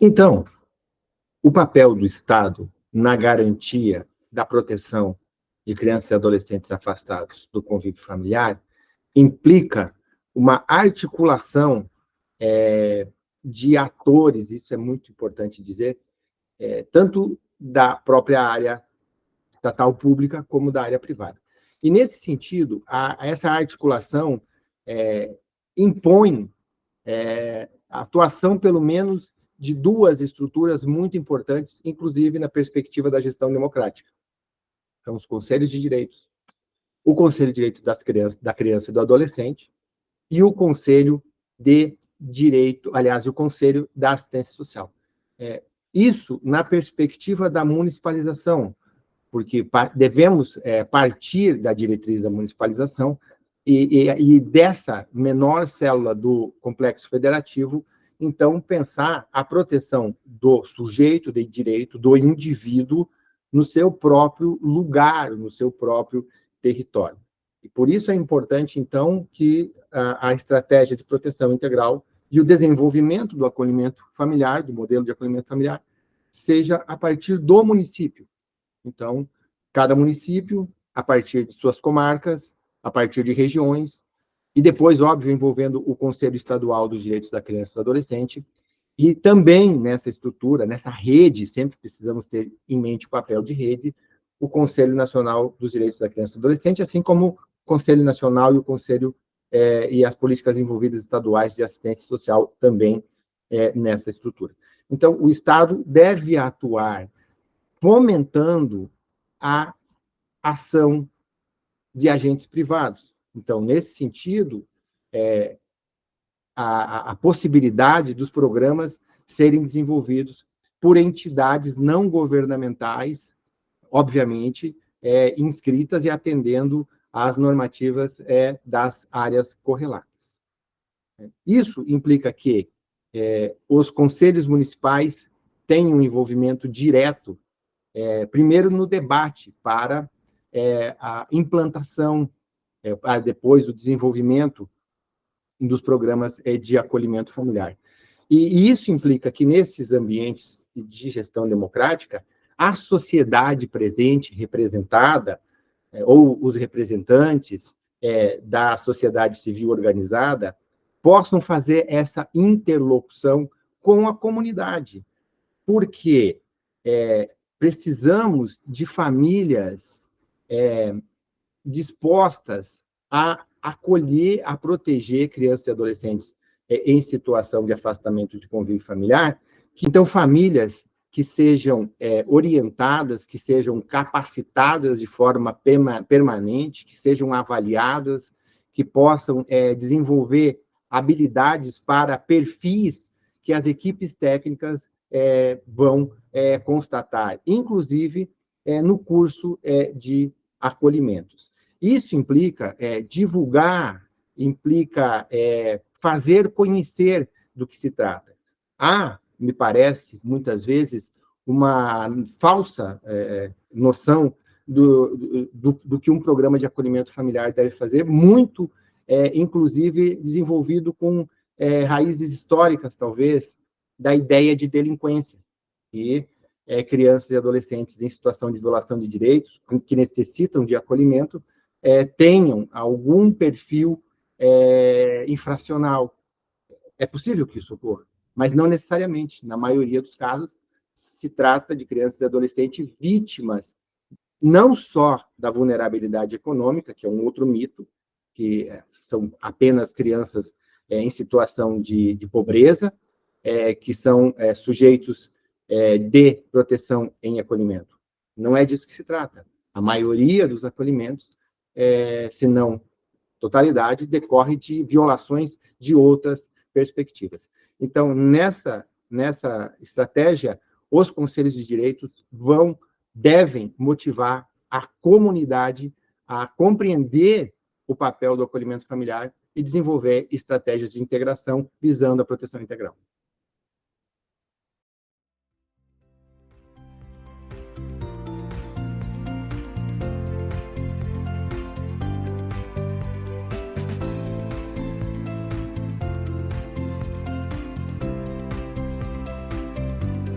Então, o papel do Estado na garantia da proteção de crianças e adolescentes afastados do convívio familiar implica uma articulação de atores, isso é muito importante dizer, tanto da própria área estatal pública como da área privada. E, nesse sentido, essa articulação impõe a atuação, pelo menos, de duas estruturas muito importantes, inclusive na perspectiva da gestão democrática. São os conselhos de direitos, o Conselho de Direitos da Criança e do Adolescente e o Conselho de Direito, aliás, o Conselho da Assistência Social. Isso na perspectiva da municipalização, porque devemos partir da diretriz da municipalização e dessa menor célula do complexo federativo, então, pensar a proteção do sujeito de direito, do indivíduo, no seu próprio lugar, no seu próprio território. E por isso é importante, então, que a estratégia de proteção integral e o desenvolvimento do acolhimento familiar, do modelo de acolhimento familiar, seja a partir do município. Então, cada município, a partir de suas comarcas, a partir de regiões, e depois, óbvio, envolvendo o Conselho Estadual dos Direitos da Criança e do Adolescente, e também nessa estrutura, nessa rede, sempre precisamos ter em mente o papel de rede, o Conselho Nacional dos Direitos da Criança e do Adolescente, assim como o Conselho Nacional e o Conselho e as políticas envolvidas estaduais de assistência social também nessa estrutura. Então, o Estado deve atuar fomentando a ação de agentes privados. Então, nesse sentido, a possibilidade dos programas serem desenvolvidos por entidades não governamentais, obviamente, inscritas e atendendo às normativas das áreas correlatas. Isso implica que os conselhos municipais tenham um envolvimento direto, primeiro no debate para a implantação, depois o desenvolvimento dos programas de acolhimento familiar. E isso implica que, nesses ambientes de gestão democrática, a sociedade presente, representada, ou os representantes da sociedade civil organizada, possam fazer essa interlocução com a comunidade, porque precisamos de famílias dispostas a acolher, a proteger crianças e adolescentes em situação de afastamento de convívio familiar, que então famílias que sejam orientadas, que sejam capacitadas de forma permanente, que sejam avaliadas, que possam desenvolver habilidades para perfis que as equipes técnicas vão constatar, inclusive no curso de acolhimentos. Isso implica divulgar, implica fazer conhecer do que se trata. Há, me parece, muitas vezes, uma falsa noção do que um programa de acolhimento familiar deve fazer, muito, inclusive, desenvolvido com raízes históricas, talvez, da ideia de delinquência. E crianças e adolescentes em situação de violação de direitos, que necessitam de acolhimento, tenham algum perfil infracional. É possível que isso ocorra, mas não necessariamente. Na maioria dos casos, se trata de crianças e adolescentes vítimas não só da vulnerabilidade econômica, que é um outro mito, que são apenas crianças em situação de pobreza, que são sujeitos de proteção em acolhimento. Não é disso que se trata. A maioria dos acolhimentos, se não totalidade, decorre de violações de outras perspectivas. Então, nessa estratégia, os conselhos de direitos devem motivar a comunidade a compreender o papel do acolhimento familiar e desenvolver estratégias de integração visando a proteção integral.